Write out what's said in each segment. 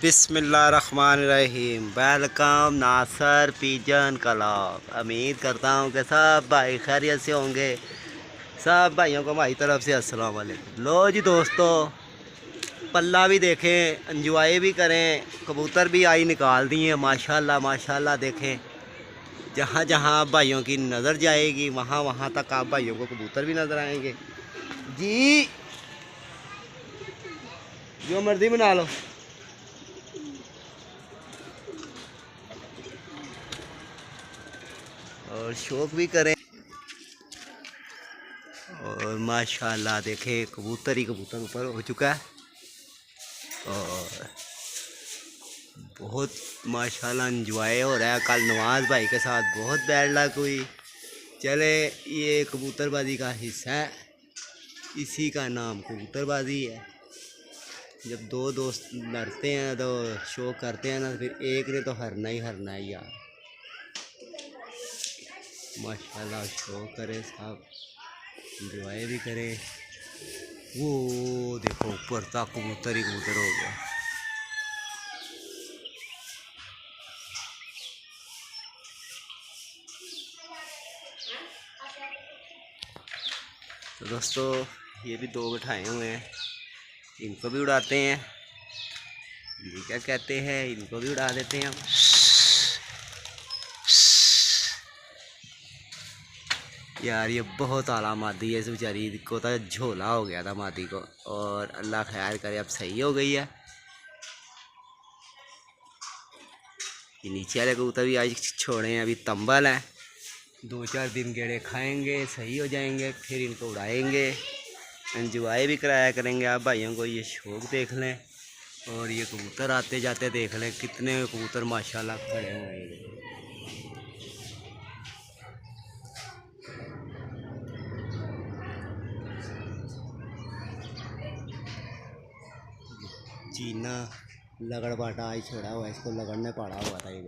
बिस्मिल्लाहिर्रहमानिर्रहीम। वेलकम नासर pigeon club. उम्मीद करता हूँ कि सब भाई खैरियत से होंगे। सब भाइयों को हमारी तरफ से अस्सलाम वालेकुम। लो जी दोस्तों, पल्ला भी देखें, एंजॉय भी करें। कबूतर भी आई निकाल दिए माशाल्लाह माशाल्लाह। देखें, जहाँ जहाँ भाइयों की नज़र जाएगी वहाँ वहाँ तक आप भाइयों को कबूतर भी नज़र आएंगे जी। जो मर्ज़ी बना लो। और शौक भी करें। और माशाल्लाह देखे, कबूतर ही कबूतर ऊपर हो चुका है। और बहुत माशाल्लाह एंजॉय हो रहा है। कल नवाज भाई के साथ बहुत बैड लक हुई। चले, ये कबूतरबाजी का हिस्सा है, इसी का नाम कबूतरबाजी है। जब दो दोस्त लड़ते हैं तो शौक करते हैं ना, फिर एक ने तो हरना ही यार। माशाल्लाह शौक करे साहब, एंजॉय भी करे। वो देखो ऊपर तक कबूतर ही कबूतर हो गया। तो दोस्तों, ये भी दो बिठाए हुए हैं, इनको भी उड़ाते हैं। ये क्या कहते हैं, इनको भी उड़ा देते हैं हम। यार ये बहुत आला मादी है, इस बेचारी को तो झोला हो गया था मादी को, और अल्लाह खैर करे अब सही हो गई है। ये नीचे वाले कबूतर भी आज छोड़े हैं, अभी तंबल है। 2-4 दिन गेड़े खाएंगे, सही हो जाएंगे, फिर इनको उड़ाएंगे, एंजॉय भी कराया करेंगे। आप भाइयों को ये शौक देख लें, और ये कबूतर आते जाते देख लें, कितने कबूतर माशाल्लाह खड़े हुए हैं। चीना लगड़ बाटा आज छोड़ा हुआ है, इसको लगड़ ने पाड़ा हुआ था ये।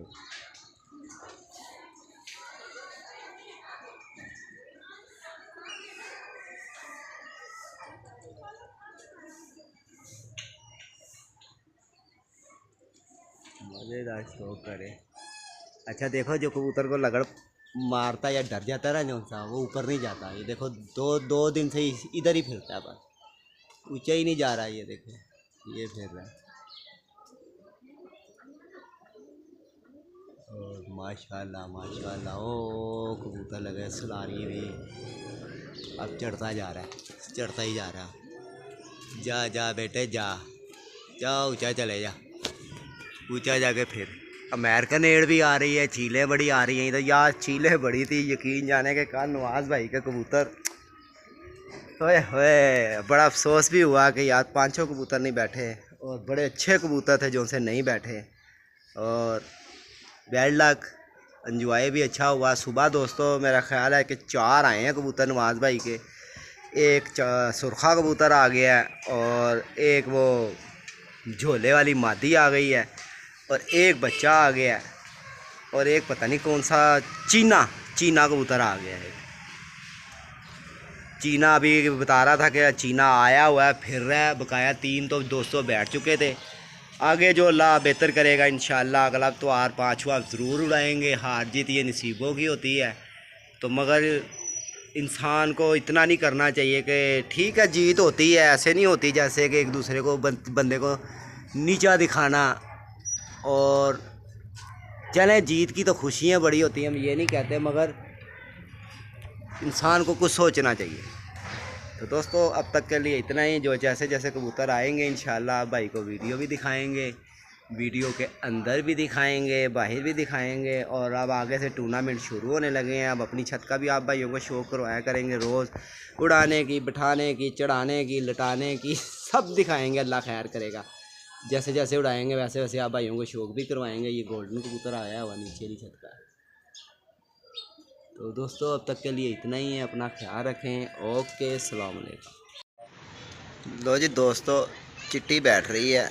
मज़ेदार शौक करे। अच्छा देखो, जो कबूतर को लगड़ मारता या डर जाता है ना जो सा, वो ऊपर नहीं जाता। ये देखो, दो दिन से इधर ही फिरता है, बस ऊंचा ही नहीं जा रहा है। ये देखो, ये फिर रहा है। और माशाल्लाह माशाल्लाह, ओ कबूतर लगे सुलारी भी। अब चढ़ता जा रहा है, चढ़ता ही जा रहा है। जा जा बेटे जा, जा ऊंचा चले जा, ऊंचा जाके फिर। अमेरिकन एड भी आ रही है, चीलें बड़ी आ रही हैं। तो यार चीलें बड़ी थी, यकीन जाने के कल नवाज भाई के कबूतर, ओए होए, बड़ा अफसोस भी हुआ कि यार 5-6 कबूतर नहीं बैठे, और बड़े अच्छे कबूतर थे जो उनसे नहीं बैठे। और बैड लक, एंजॉय भी अच्छा हुआ। सुबह दोस्तों मेरा ख्याल है कि 4 आए हैं कबूतर नवाज भाई के। एक सुरखा कबूतर आ गया है, और एक वो झोले वाली मादी आ गई है, और एक बच्चा आ गया है, और एक पता नहीं कौन सा चीना कबूतर आ गया है। चीना अभी बता रहा था कि चीना आया हुआ है, फिर रहा है बकाया। 3 तो दोस्तों बैठ चुके थे। आगे जो अल्लाह बेहतर करेगा इंशाल्लाह, अगला तो 5वां ज़रूर उड़ाएंगे। हार जीत ये नसीबों की होती है। तो मगर इंसान को इतना नहीं करना चाहिए कि ठीक है जीत होती है, ऐसे नहीं होती जैसे कि एक दूसरे को बंदे को नीचा दिखाना। और चलें, जीत की तो खुशियाँ बड़ी होती हैं, हम ये नहीं कहते, मगर इंसान को कुछ सोचना चाहिए। तो दोस्तों अब तक के लिए इतना ही। जो जैसे जैसे कबूतर आएंगे इंशाल्लाह आप भाई को वीडियो भी दिखाएंगे, वीडियो के अंदर भी दिखाएंगे, बाहर भी दिखाएंगे। और अब आगे से टूर्नामेंट शुरू होने लगे हैं, अब अपनी छत का भी आप भाइयों को शौक करवाया करेंगे। रोज़ उड़ाने की, बिठाने की, चढ़ाने की, लटाने की, सब दिखाएंगे। अल्लाह खैर करेगा, जैसे जैसे उड़ाएंगे वैसे वैसे आप भाइयों को शौक भी करवाएंगे। ये गोल्डन कबूतर आया हुआ नीचे की छत का। तो दोस्तों अब तक के लिए इतना ही है, अपना ख्याल रखें। ओके, अस्सलाम वालेकुम। लो जी दोस्तों, चिट्टी बैठ रही है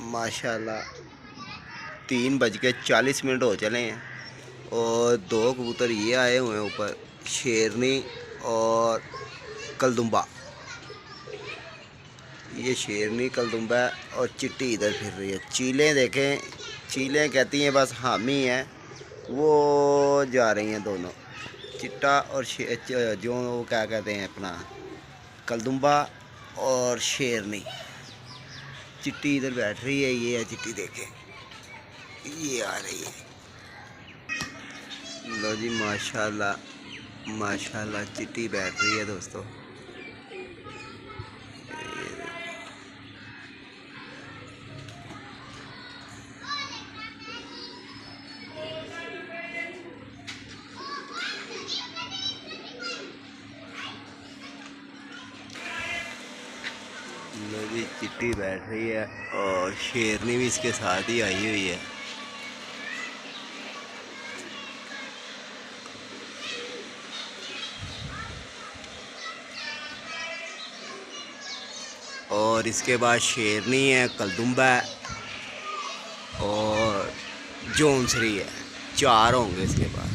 माशाल्लाह। 3:40 हो चले हैं, और 2 कबूतर ये आए हुए हैं ऊपर, शेरनी और कलदुम्बा। ये शेरनी कलदुम्बा है और चिट्टी इधर फिर रही है। चीलें देखें, चीलें कहती हैं बस हामी हैं, वो जा रही हैं दोनों, चिट्टा और जो वो क्या कहते हैं अपना कलदुम्बा और शेरनी। चिट्टी इधर बैठ रही है, ये है चिट्टी देखें, ये आ रही है। लो जी माशाल्लाह माशाल्लाह चिट्टी बैठ रही है दोस्तों। लो जी चिट्टी बैठ रही है और शेरनी भी इसके साथ ही आई हुई है। और इसके बाद शेरनी है, कलदुम्बा है और जौनसरी है, 4 होंगे इसके बाद।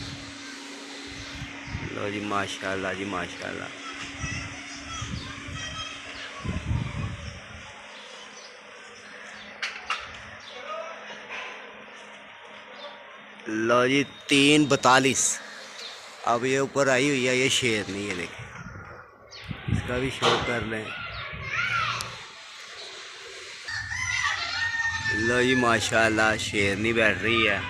लो जी माशाल्लाह जी माशाल्लाह। लो जी 3:42 अब ये ऊपर आई हुई है, ये शेरनी है देखें, इसका भी शो कर लें। लो जी माशाल्लाह शेरनी बैठ रही है,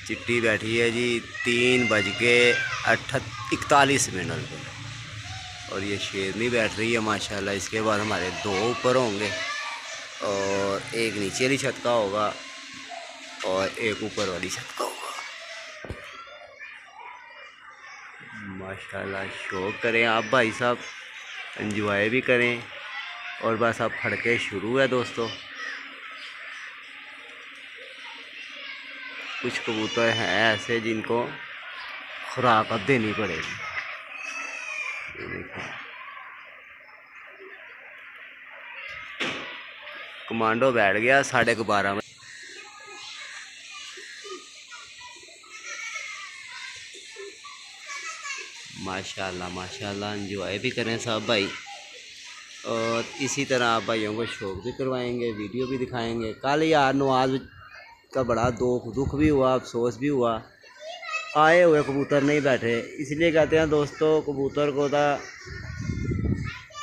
चिट्टी बैठी है जी 3:41 पे और ये शेरनी बैठ रही है माशाल्लाह। इसके बाद हमारे 2 ऊपर होंगे और एक नीचे वाली छत का होगा और एक ऊपर वाली छत का होगा। माशाल्लाह शौक करें आप भाई साहब, एंजॉय भी करें। और बस अब फड़के शुरू है दोस्तों। कुछ कबूतर हैं ऐसे जिनको खुराक अब देनी पड़ेगी। कमांडो बैठ गया 12:30 में। माशाल्लाह माशाल्लाह एंजॉय भी करें सब भाई, और इसी तरह आप भाइयों को शौक भी करवाएंगे, वीडियो भी दिखाएंगे। कल यार नवाज का बड़ा दुख भी हुआ, अफसोस भी हुआ, आए हुए कबूतर नहीं बैठे। इसलिए कहते हैं दोस्तों कबूतर को तो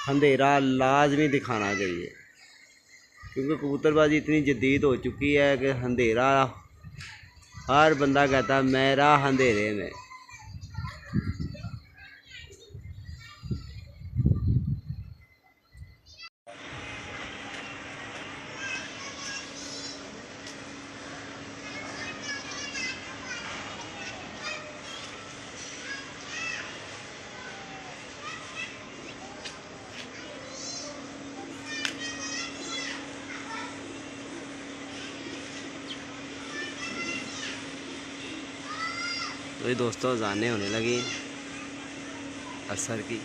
अंधेरा लाजमी दिखाना चाहिए, क्योंकि कबूतरबाजी इतनी जदीद हो चुकी है कि अंधेरा हर बंदा कहता है मेरा अंधेरे में। तो ये दोस्तों अज़ानें होने लगी असर की।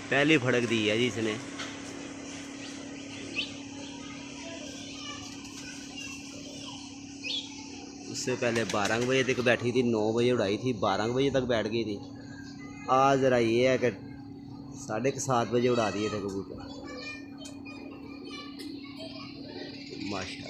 पहली फड़क दी है जी इसने। उससे पहले 12 बजे तक बैठी थी, 9 बजे उड़ाई थी, 12 बजे तक बैठ गई थी। आज ज़रा ये है कि 7:30 बजे उड़ा दिए थे कबूतर। माशाल्लाह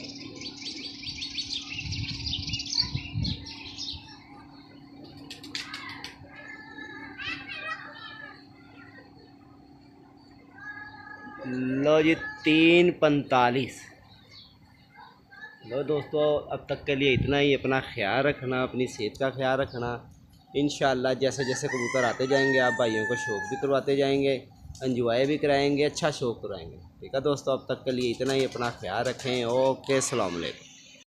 लो जी 3:45। लो दोस्तों अब तक के लिए इतना ही। अपना ख्याल रखना, अपनी सेहत का ख्याल रखना। इंशाल्लाह जैसे जैसे कबूतर आते जाएंगे आप भाइयों को शौक भी करवाते जाएंगे, एंजॉय भी कराएंगे, अच्छा शौक कराएंगे। ठीक है दोस्तों अब तक के लिए इतना ही। अपना ख्याल रखें। ओके, अस्सलाम वालेकुम।